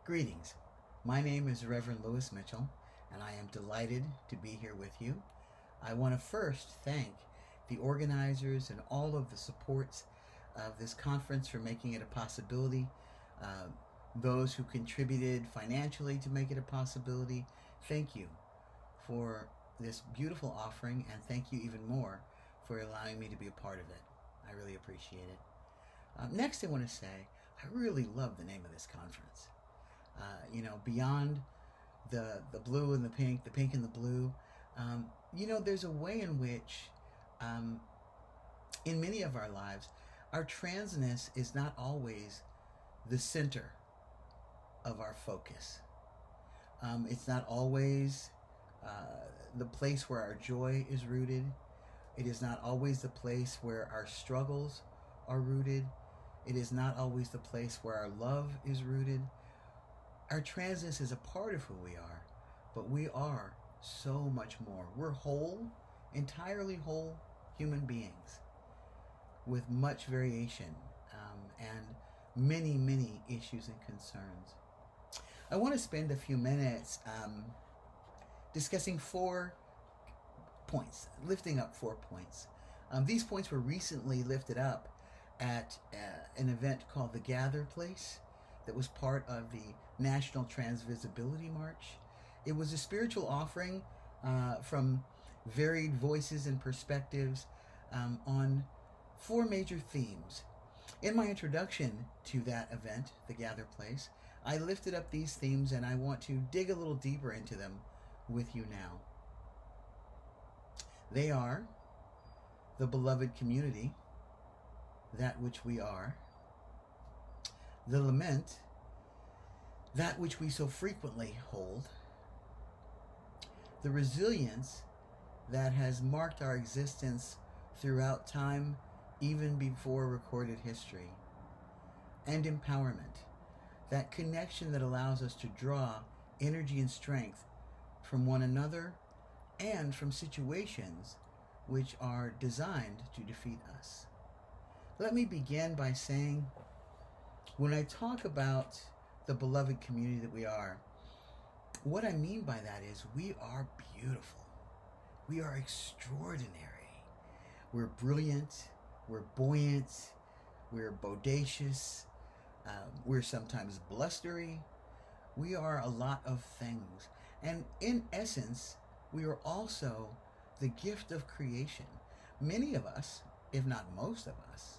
Greetings. My name is Reverend Lewis Mitchell, and I am delighted to be here with you. I want to first thank the organizers and all of the supports of this conference for making it a possibility. Those who contributed financially to make it a possibility, thank you for this beautiful offering, and thank you even more for allowing me to be a part of it. I really appreciate it. Next, I want to say I really love the name of this conference. Beyond the blue and the pink and the blue, there's a way in which, in many of our lives, our transness is not always the center of our focus. It's not always the place where our joy is rooted. It is not always the place where our struggles are rooted. It is not always the place where our love is rooted. Our transness is a part of who we are, but we are so much more. We're whole, entirely whole human beings with much variation and many, many issues and concerns. I want to spend a few minutes discussing 4 points, lifting up 4 points. These points were recently lifted up at an event called the Gather Place that was part of the National Transvisibility March. It was a spiritual offering from varied voices and perspectives on 4 major themes. In my introduction to that event, the Gather Place, I lifted up these themes, and I want to dig a little deeper into them with you now. They are the beloved community, that which we are; the lament, that which we so frequently hold; the resilience that has marked our existence throughout time, even before recorded history; and empowerment, that connection that allows us to draw energy and strength from one another and from situations which are designed to defeat us. Let me begin by saying, when I talk about the beloved community that we are, what I mean by that is we are beautiful. We are extraordinary. We're brilliant. We're buoyant. We're bodacious. We're sometimes blustery. We are a lot of things. And in essence, we are also the gift of creation. Many of us, if not most of us,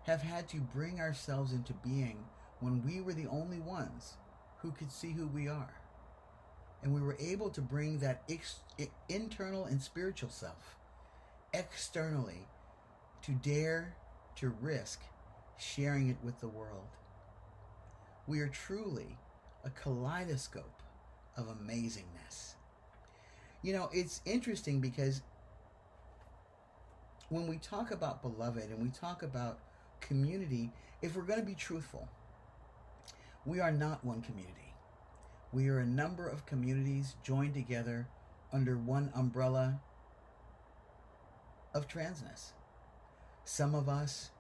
have had to bring ourselves into being when we were the only ones who could see who we are. And we were able to bring that internal and spiritual self externally to dare to risk sharing it with the world. We are truly a kaleidoscope of amazingness. It's interesting because when we talk about beloved and we talk about community, if we're going to be truthful, we are not one community. We are a number of communities joined together under one umbrella of transness. Some of us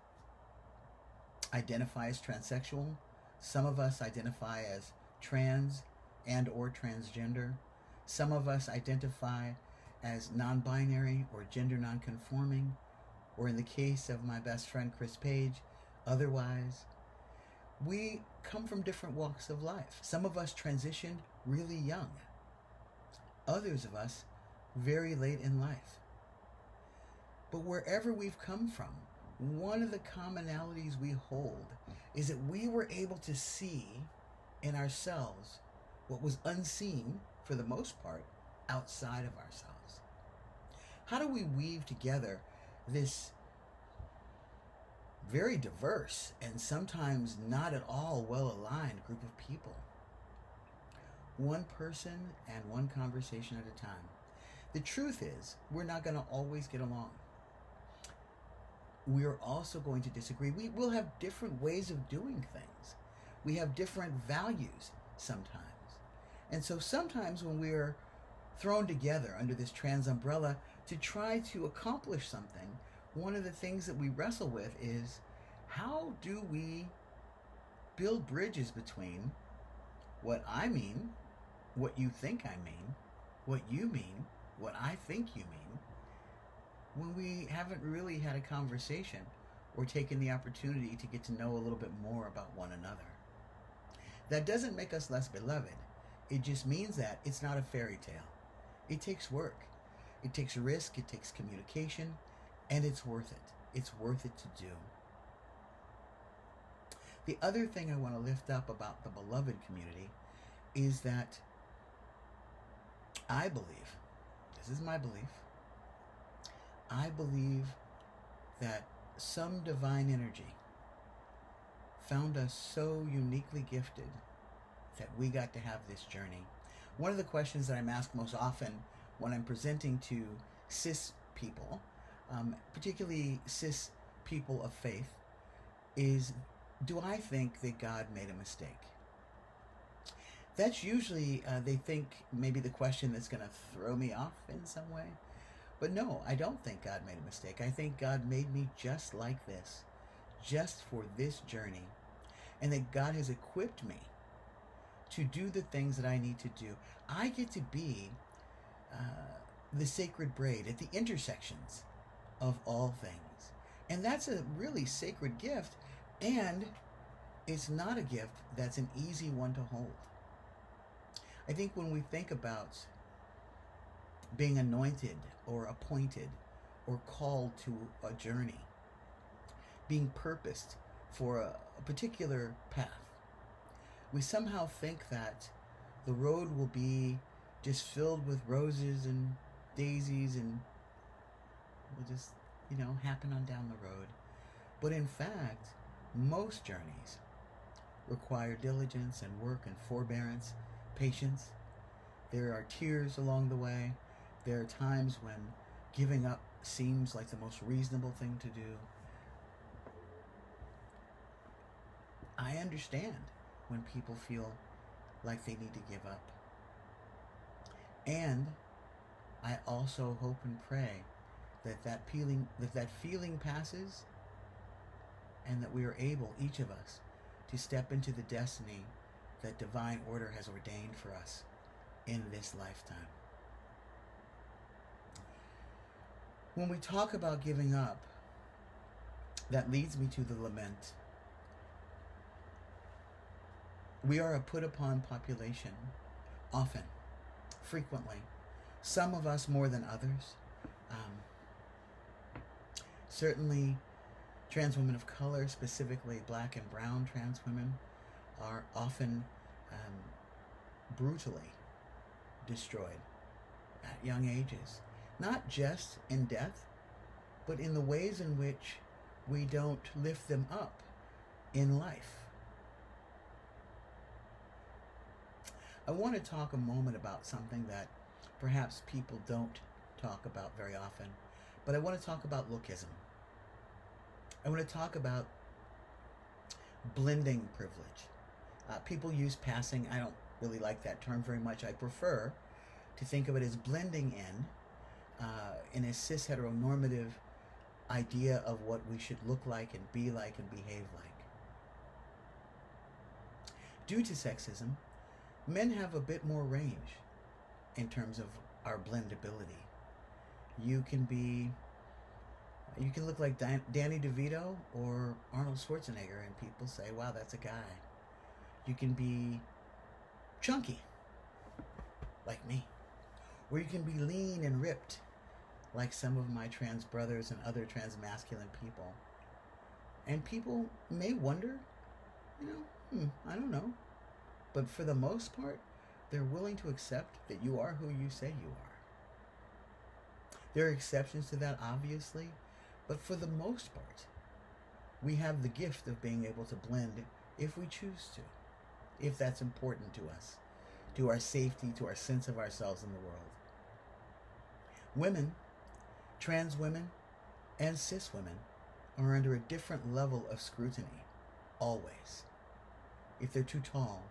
identify as transsexual. Some of us identify as trans and or transgender. Some of us identify as non-binary or gender non-conforming, or in the case of my best friend Chris Page, otherwise. We come from different walks of life. Some of us transitioned really young. Others of us very late in life. But wherever we've come from, one of the commonalities we hold is that we were able to see in ourselves what was unseen, for the most part, outside of ourselves. How do we weave together this very diverse and sometimes not at all well-aligned group of people? One person and one conversation at a time. The truth is, we're not going to always get along. We are also going to disagree. We will have different ways of doing things. We have different values sometimes. And so sometimes when we're thrown together under this trans umbrella to try to accomplish something, one of the things that we wrestle with is, how do we build bridges between what I mean, what you think I mean, what you mean, what I think you mean, when we haven't really had a conversation or taken the opportunity to get to know a little bit more about one another. That doesn't make us less beloved. It just means that it's not a fairy tale. It takes work. It takes risk. It takes communication. And it's worth it. It's worth it to do. The other thing I want to lift up about the beloved community is that I believe, this is my belief, I believe that some divine energy found us so uniquely gifted that we got to have this journey. One of the questions that I'm asked most often when I'm presenting to cis people, particularly cis people of faith, is, do I think that God made a mistake? That's usually, they think, maybe the question that's going to throw me off in some way. But no, I don't think God made a mistake. I think God made me just like this, just for this journey. And that God has equipped me to do the things that I need to do. I get to be the sacred braid at the intersections of all things. And that's a really sacred gift. And it's not a gift that's an easy one to hold. I think when we think about being anointed or appointed or called to a journey, being purposed for a particular path, we somehow think that the road will be just filled with roses and daisies and will just, happen on down the road. But in fact, most journeys require diligence and work and forbearance, patience. There are tears along the way. There are times when giving up seems like the most reasonable thing to do. I understand when people feel like they need to give up. And I also hope and pray that feeling passes, and that we are able, each of us, to step into the destiny that divine order has ordained for us in this lifetime. When we talk about giving up, that leads me to the lament. We are a put upon population, often, frequently. Some of us more than others. Certainly, trans women of color, specifically black and brown trans women, are often brutally destroyed at young ages. Not just in death, but in the ways in which we don't lift them up in life. I want to talk a moment about something that perhaps people don't talk about very often, but I want to talk about lookism. I want to talk about blending privilege. People use passing. I don't really like that term very much. I prefer to think of it as blending in a cis heteronormative idea of what we should look like and be like and behave like. Due to sexism, men have a bit more range in terms of our blendability. You can look like Danny DeVito or Arnold Schwarzenegger, and people say, wow, that's a guy. You can be chunky, like me. Or you can be lean and ripped, like some of my trans brothers and other trans masculine people. And people may wonder, I don't know. But for the most part, they're willing to accept that you are who you say you are. There are exceptions to that, obviously, but for the most part, we have the gift of being able to blend if we choose to, if that's important to us, to our safety, to our sense of ourselves in the world. Women, trans women, and cis women are under a different level of scrutiny, always. If they're too tall,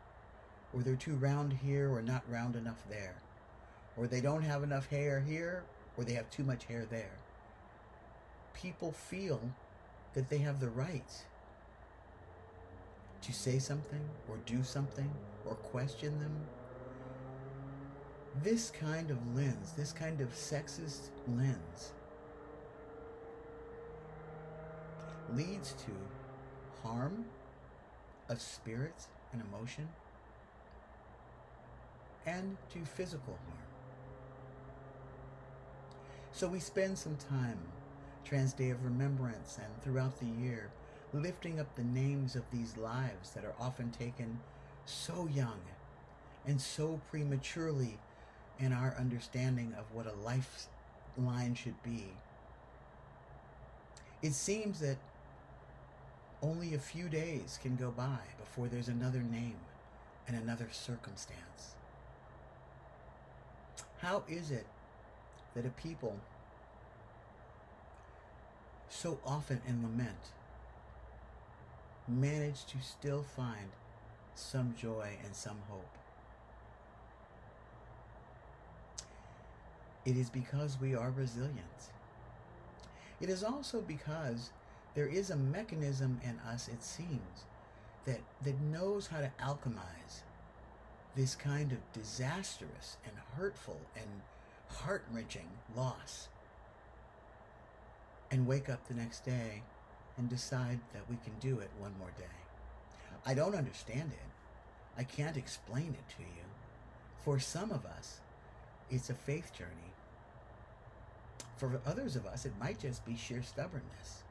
or they're too round here or not round enough there, or they don't have enough hair here, or they have too much hair there. People feel that they have the right to say something or do something or question them. This kind of lens, this kind of sexist lens, leads to harm of spirit and emotion and to physical harm. So we spend some time, Trans Day of Remembrance and throughout the year, lifting up the names of these lives that are often taken so young and so prematurely in our understanding of what a lifeline should be. It seems that only a few days can go by before there's another name and another circumstance. How is it that a people so often in lament manage to still find some joy and some hope? It is because we are resilient. It is also because there is a mechanism in us, it seems, that knows how to alchemize this kind of disastrous and hurtful and heart-wrenching loss and wake up the next day and decide that we can do it one more day. I don't understand it. I can't explain it to you. For some of us, it's a faith journey. For others of us, it might just be sheer stubbornness.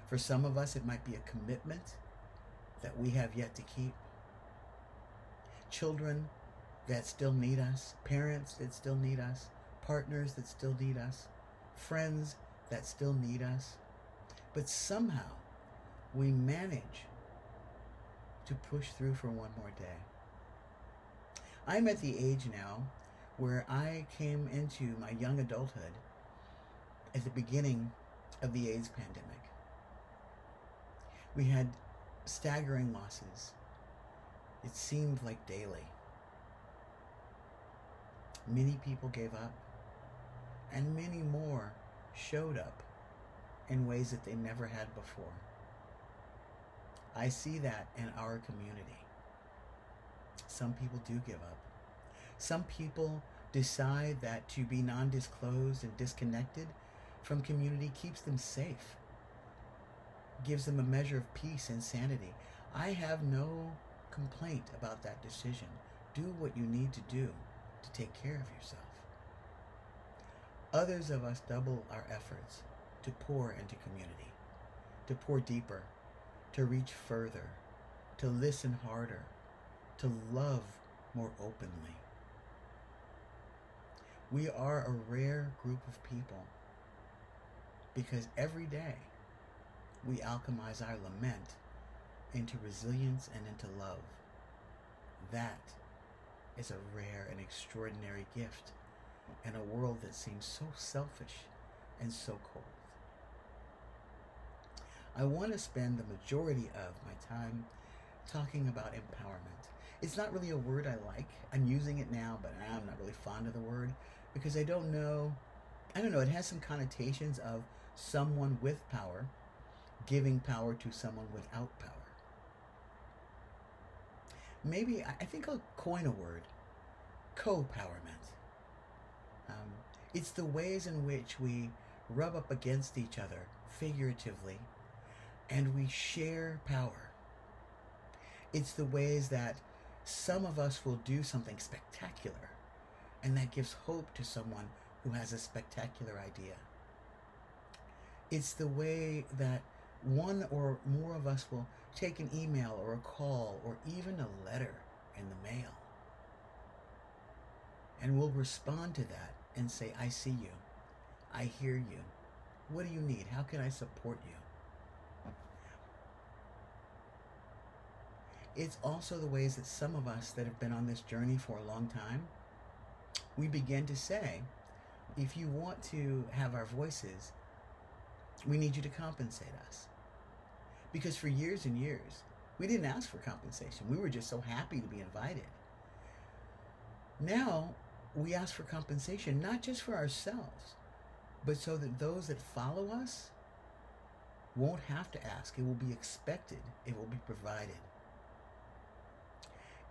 For some of us, it might be a commitment that we have yet to keep. Children that still need us, parents that still need us, partners that still need us, friends that still need us. But somehow we manage to push through for one more day. I'm at the age now where I came into my young adulthood at the beginning of the AIDS pandemic. We had staggering losses. It seemed like daily. Many people gave up, and many more showed up in ways that they never had before. I see that in our community. Some people do give up. Some people decide that to be non-disclosed and disconnected from community keeps them safe, gives them a measure of peace and sanity. I have no complaint about that decision. Do what you need to do to take care of yourself. Others of us double our efforts to pour into community, to pour deeper, to reach further, to listen harder, to love more openly. We are a rare group of people because every day we alchemize our lament into resilience and into love. That is a rare and extraordinary gift in a world that seems so selfish and so cold. I want to spend the majority of my time talking about empowerment. It's not really a word I like. I'm using it now, but I'm not really fond of the word because I don't know, it has some connotations of someone with power giving power to someone without power. Maybe, I think I'll coin a word, co-powerment. It's the ways in which we rub up against each other, figuratively, and we share power. It's the ways that some of us will do something spectacular, and that gives hope to someone who has a spectacular idea. It's the way that one or more of us will take an email or a call or even a letter in the mail, and we'll respond to that and say, I see you. I hear you. What do you need? How can I support you? It's also the ways that some of us that have been on this journey for a long time, we begin to say, if you want to have our voices, we need you to compensate us. Because for years and years, we didn't ask for compensation. We were just so happy to be invited. Now, we ask for compensation, not just for ourselves, but so that those that follow us won't have to ask. It will be expected. It will be provided.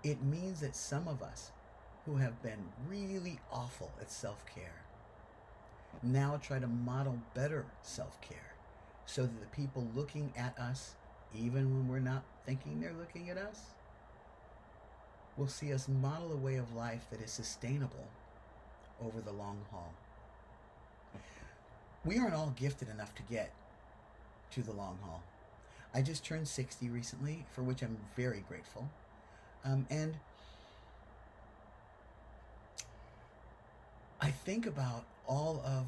It means that some of us who have been really awful at self-care now try to model better self-care so that the people looking at us, even when we're not thinking they're looking at us, will see us model a way of life that is sustainable over the long haul. We aren't all gifted enough to get to the long haul. I just turned 60 recently, for which I'm very grateful. And I think about all of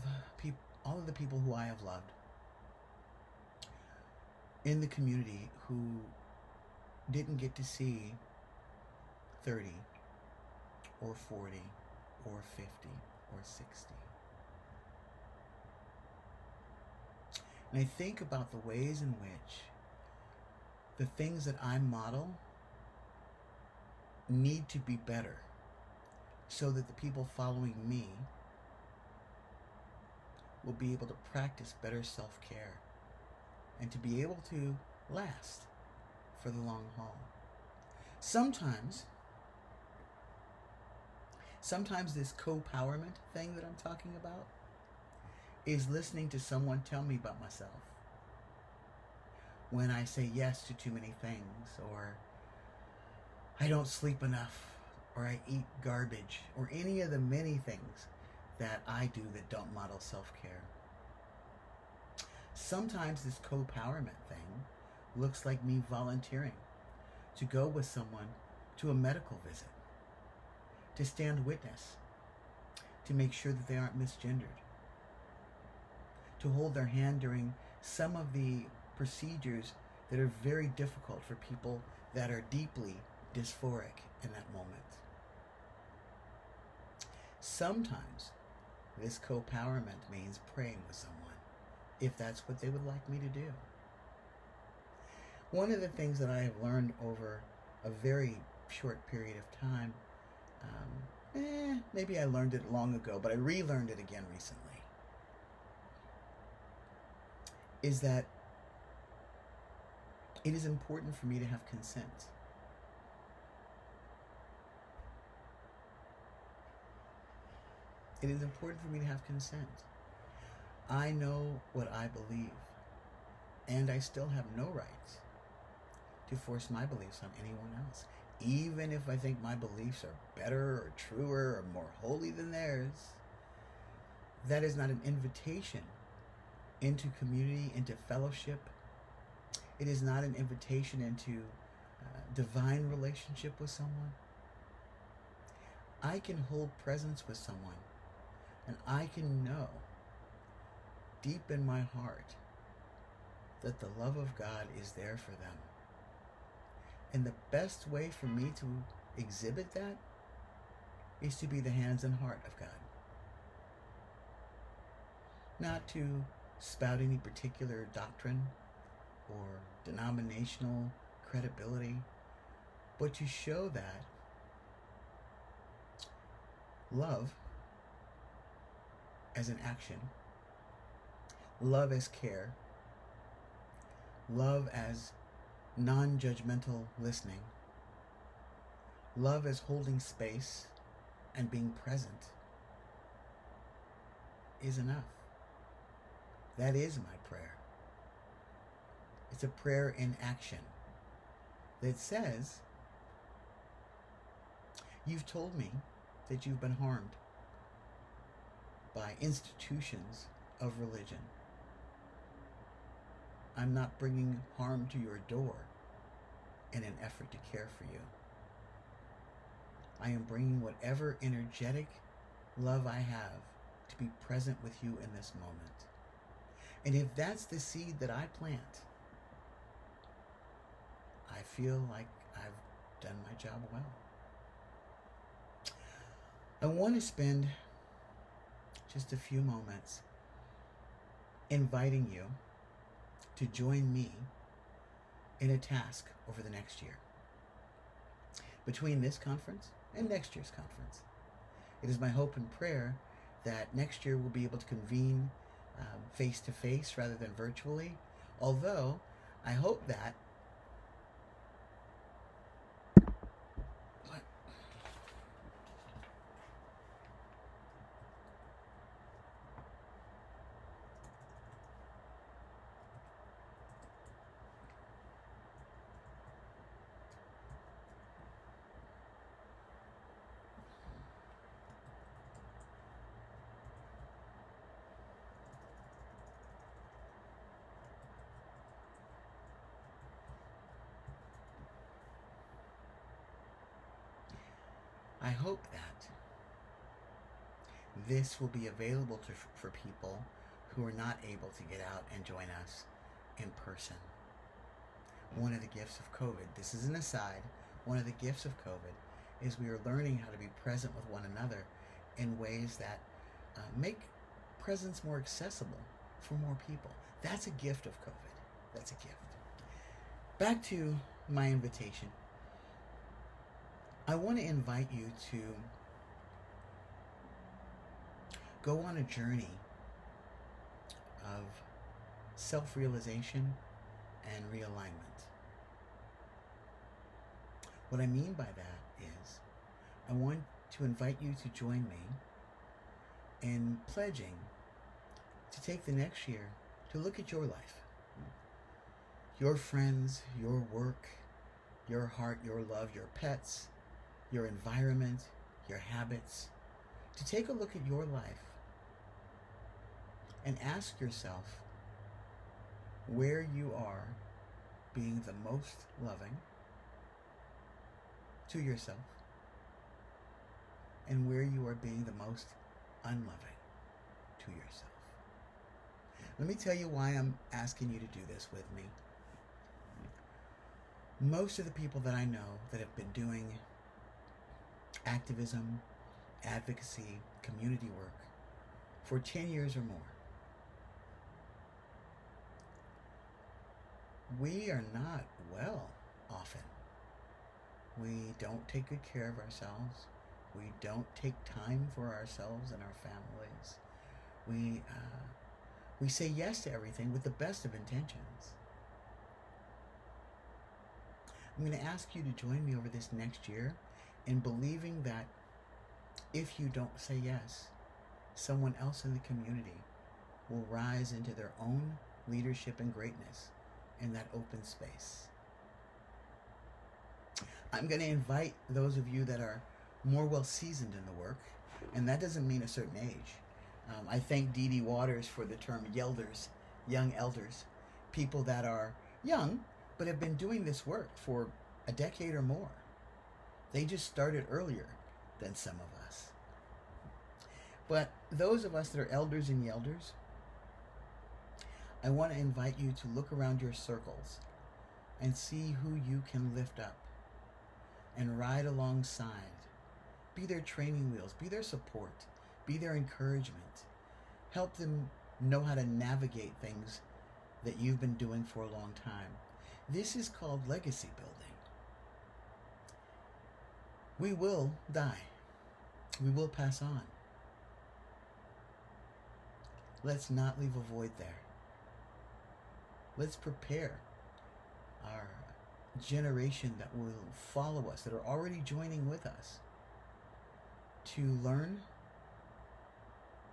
the people who I have loved in the community who didn't get to see 30 or 40 or 50 or 60. And I think about the ways in which the things that I model need to be better so that the people following me will be able to practice better self-care and to be able to last for the long haul. Sometimes this co-powerment thing that I'm talking about is listening to someone tell me about myself. When I say yes to too many things, or I don't sleep enough, or I eat garbage, or any of the many things that I do that don't model self-care. Sometimes this co-powerment thing looks like me volunteering to go with someone to a medical visit, to stand witness, to make sure that they aren't misgendered, to hold their hand during some of the procedures that are very difficult for people that are deeply dysphoric in that moment. Sometimes this co-powerment means praying with someone, if that's what they would like me to do. One of the things that I have learned over a very short period of time, maybe I learned it long ago, but I relearned it again recently, is that it is important for me to have consent. It is important for me to have consent. I know what I believe, and I still have no right to force my beliefs on anyone else, even if I think my beliefs are better or truer or more holy than theirs. That is not an invitation into community, into fellowship. It is not an invitation into divine relationship with someone. I can hold presence with someone, and I can know deep in my heart that the love of God is there for them. And the best way for me to exhibit that is to be the hands and heart of God. Not to spout any particular doctrine or denominational credibility, but to show that love as an action, love as care, love as non-judgmental listening, love as holding space and being present is enough. That is my prayer. It's a prayer in action that says, you've told me that you've been harmed by institutions of religion. I'm not bringing harm to your door in an effort to care for you. I am bringing whatever energetic love I have to be present with you in this moment. And if that's the seed that I plant, I feel like I've done my job well. I want to spend just a few moments inviting you to join me in a task over the next year. Between this conference and next year's conference, it is my hope and prayer that next year we'll be able to convene face-to-face rather than virtually, Although, I hope that what? I hope that this will be available for people who are not able to get out and join us in person. One of the gifts of COVID, this is an aside, one of the gifts of COVID is we are learning how to be present with one another in ways that make presence more accessible for more people. That's a gift of COVID. That's a gift. Back to my invitation. I want to invite you to go on a journey of self-realization and realignment. What I mean by that is I want to invite you to join me in pledging to take the next year to look at your life, your friends, your work, your heart, your love, your pets, your environment, your habits, to take a look at your life and ask yourself where you are being the most loving to yourself and where you are being the most unloving to yourself. Let me tell you why I'm asking you to do this with me. Most of the people that I know that have been doing activism, advocacy, community work for 10 years or more, we are not well often. We don't take good care of ourselves. We don't take time for ourselves and our families. We say yes to everything with the best of intentions. I'm going to ask you to join me over this next year in believing that if you don't say yes, someone else in the community will rise into their own leadership and greatness in that open space. I'm going to invite those of you that are more well seasoned in the work, and that doesn't mean a certain age. I thank Dee Dee Waters for the term yelders, young elders, people that are young but have been doing this work for a decade or more. They just started earlier than some of us. But those of us that are elders and yelders, I want to invite you to look around your circles and see who you can lift up and ride alongside. Be their training wheels, be their support, be their encouragement. Help them know how to navigate things that you've been doing for a long time. This is called legacy building. We will die. We will pass on. Let's not leave a void there. Let's prepare our generation that will follow us, that are already joining with us, to learn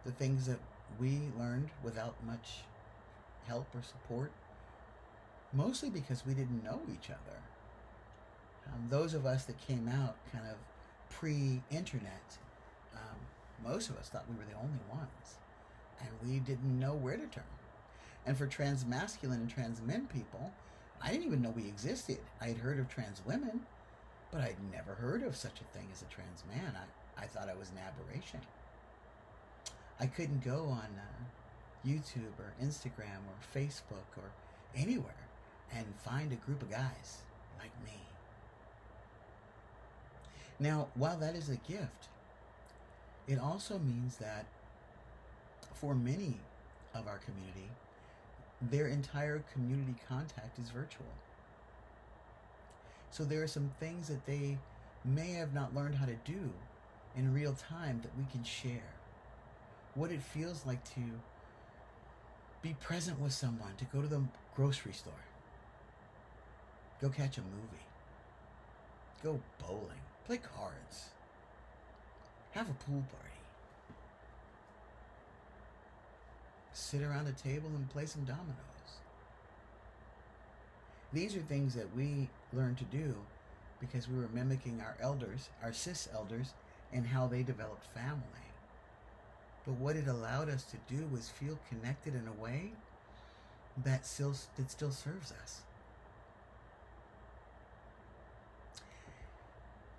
the things that we learned without much help or support, mostly because we didn't know each other. Those of us that came out kind of pre-internet, most of us thought we were the only ones, and we didn't know where to turn. And for trans masculine and trans men people, I didn't even know we existed. I had heard of trans women, but I'd never heard of such a thing as a trans man. I thought I was an aberration. I couldn't go on YouTube or Instagram or Facebook or anywhere and find a group of guys like me. Now, while that is a gift, it also means that for many of our community, their entire community contact is virtual. So there are some things that they may have not learned how to do in real time that we can share. What it feels like to be present with someone, to go to the grocery store, go catch a movie, go bowling, play cards, have a pool party, sit around a table and play some dominoes. These are things that we learned to do because we were mimicking our elders, our cis elders, and how they developed family. But what it allowed us to do was feel connected in a way that still serves us.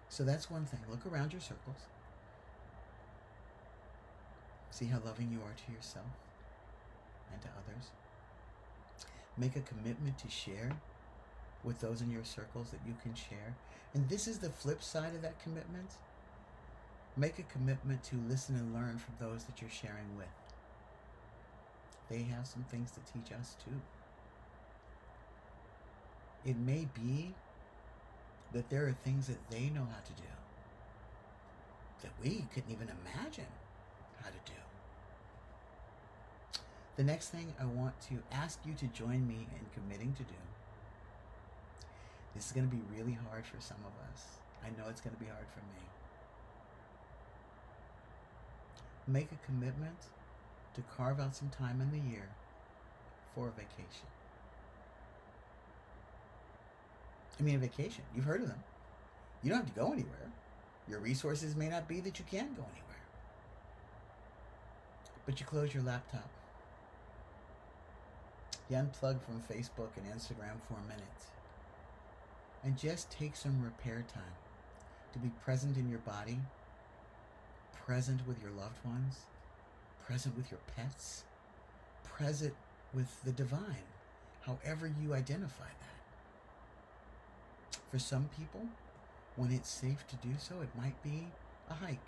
So that's one thing. Look around your circles. See how loving you are to yourself and to others. Make a commitment to share with those in your circles that you can share. And this is the flip side of that commitment. Make a commitment to listen and learn from those that you're sharing with. They have some things to teach us too. It may be that there are things that they know how to do that we couldn't even imagine how to do. The next thing I want to ask you to join me in committing to do. This is going to be really hard for some of us. I know it's going to be hard for me. Make a commitment to carve out some time in the year for a vacation. I mean, a vacation. You've heard of them. You don't have to go anywhere. Your resources may not be that you can go anywhere. But you close your laptop. You unplug from Facebook and Instagram for a minute. And just take some repair time to be present in your body, present with your loved ones, present with your pets, present with the divine, however you identify that. For some people, when it's safe to do so, it might be a hike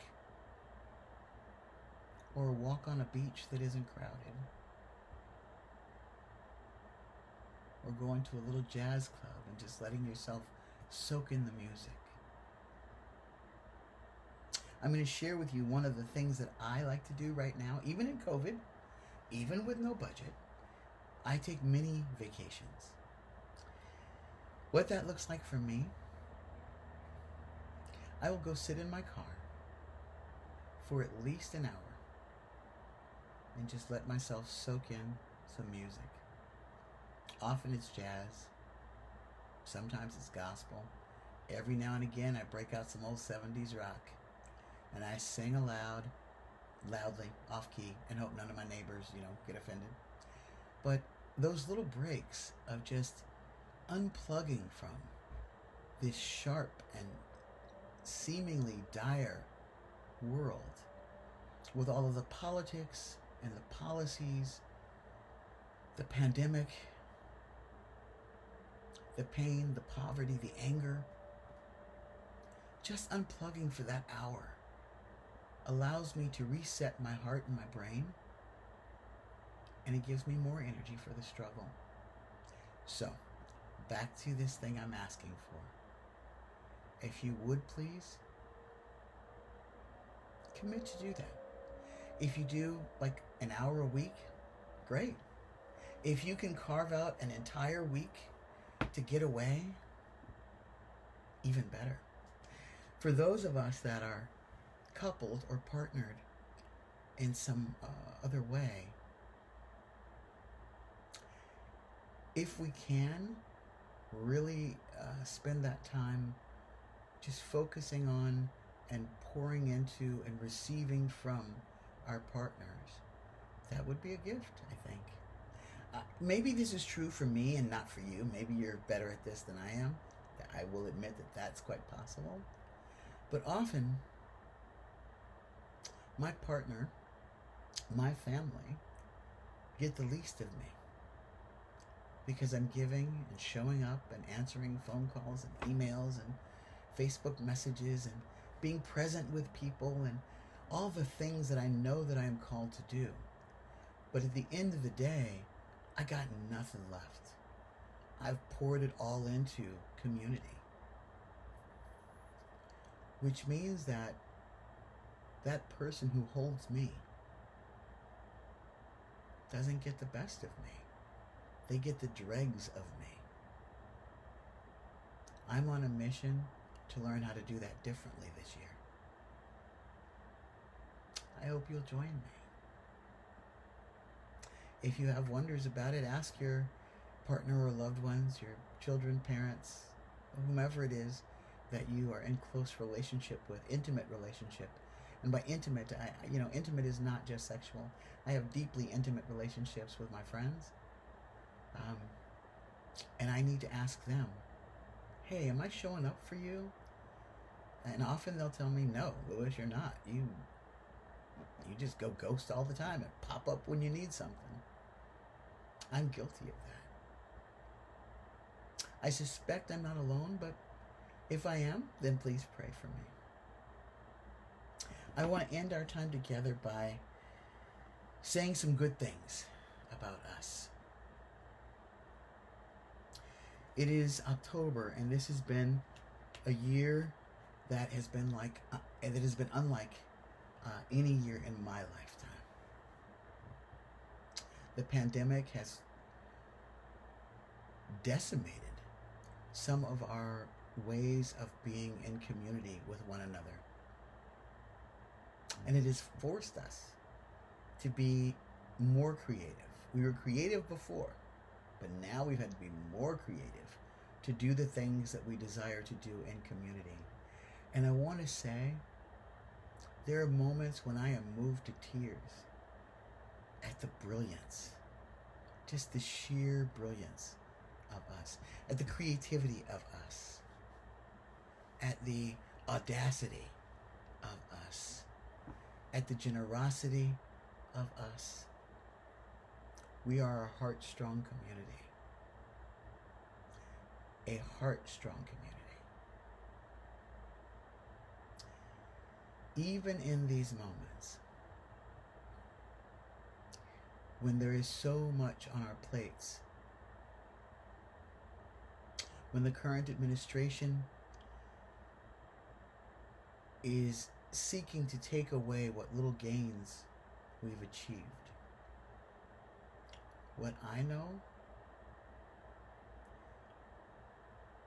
or a walk on a beach that isn't crowded, or going to a little jazz club and just letting yourself soak in the music. I'm going to share with you one of the things that I like to do right now, even in COVID, even with no budget. I take mini vacations. What that looks like for me, I will go sit in my car for at least an hour and just let myself soak in some music. Often it's jazz. Sometimes it's gospel. Every now and again I break out some old 70s rock and I sing aloud, loudly, off key, and hope none of my neighbors, get offended. But those little breaks of just unplugging from this sharp and seemingly dire world with all of the politics and the policies, the pandemic, the pain, the poverty, the anger, just unplugging for that hour allows me to reset my heart and my brain, and it gives me more energy for the struggle. So, back to this thing I'm asking for. If you would please, commit to do that. If you do like an hour a week, great. If you can carve out an entire week to get away, even better. For those of us that are coupled or partnered in some other way, if we can really spend that time just focusing on and pouring into and receiving from our partners, that would be a gift, I think. Maybe this is true for me and not for you. Maybe you're better at this than I am. I will admit that that's quite possible. But often, my partner, my family, get the least of me because I'm giving and showing up and answering phone calls and emails and Facebook messages and being present with people and all the things that I know that I am called to do. But at the end of the day, I got nothing left. I've poured it all into community, which means that that person who holds me doesn't get the best of me. They get the dregs of me. I'm on a mission to learn how to do that differently this year. I hope you'll join me. If you have wonders about it, ask your partner or loved ones, your children, parents, whomever it is that you are in close relationship with, intimate relationship. And by intimate, intimate is not just sexual. I have deeply intimate relationships with my friends. And I need to ask them, hey, am I showing up for you? And often they'll tell me, no, Louis, you're not. You just go ghost all the time and pop up when you need something. I'm guilty of that. I suspect I'm not alone, but if I am, then please pray for me. I want to end our time together by saying some good things about us. It is October, and this has been a year that has been unlike any year in my lifetime. The pandemic has decimated some of our ways of being in community with one another. And it has forced us to be more creative. We were creative before, but now we've had to be more creative to do the things that we desire to do in community. And I want to say, there are moments when I am moved to tears at the brilliance, just the sheer brilliance of us, at the creativity of us, at the audacity of us, at the generosity of us. We are a heart-strong community. A heart-strong community. Even in these moments, when there is so much on our plates, when the current administration is seeking to take away what little gains we've achieved, what I know,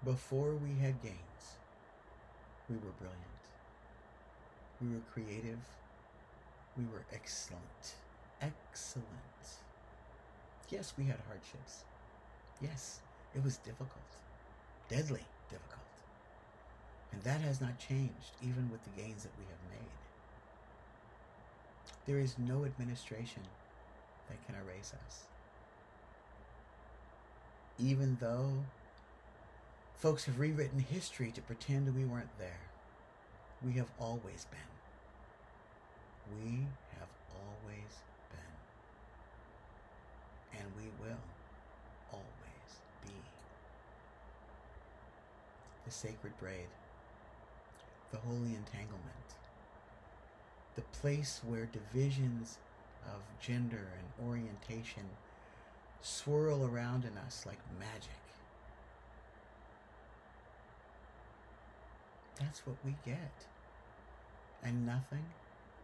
before we had gains, we were brilliant. We were creative. We were excellent. Excellent. Yes, we had hardships. Yes, it was difficult. Deadly difficult. And that has not changed, even with the gains that we have made. There is no administration that can erase us. Even though folks have rewritten history to pretend we weren't there, we have always been. We have always been. And we will always be. The sacred braid, the holy entanglement, the place where divisions of gender and orientation swirl around in us like magic. That's what we get. And nothing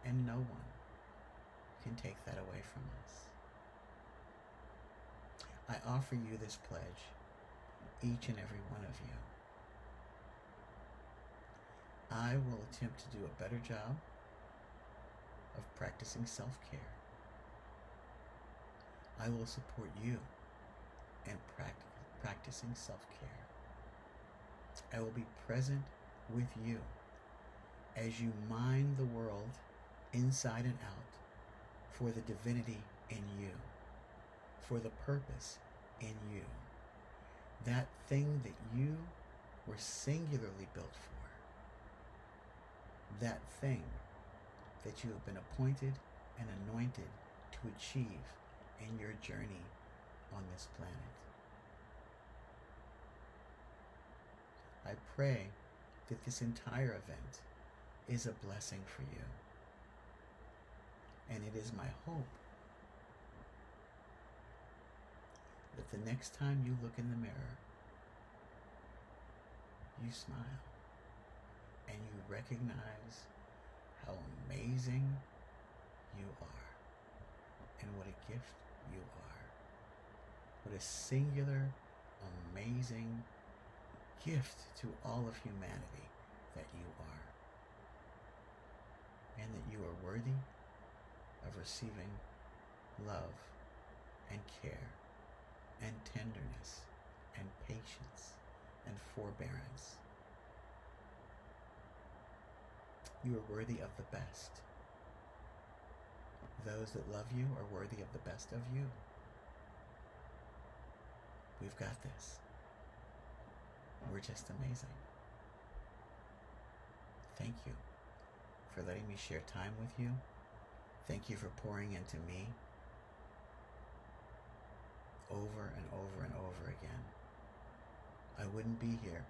and no one can take that away from us. I offer you this pledge, each and every one of you. I will attempt to do a better job of practicing self-care. I will support you in practicing self-care. I will be present with you as you mine the world inside and out for the divinity in you, for the purpose in you, that thing that you were singularly built for, that thing that you have been appointed and anointed to achieve in your journey on this planet. I pray that this entire event is a blessing for you. And it is my hope that the next time you look in the mirror, you smile and you recognize how amazing you are and what a gift you are. What a singular, amazing gift to all of humanity that you are. And that you are worthy of receiving love and care and tenderness and patience and forbearance. You are worthy of the best. Those that love you are worthy of the best of you. We've got this. We're just amazing. Thank you for letting me share time with you. Thank you for pouring into me over and over and over again. I wouldn't be here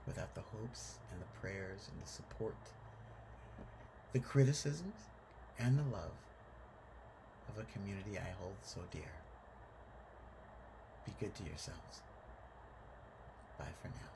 without the hopes and the prayers and the support, the criticisms and the love of a community I hold so dear. Be good to yourselves. Bye for now.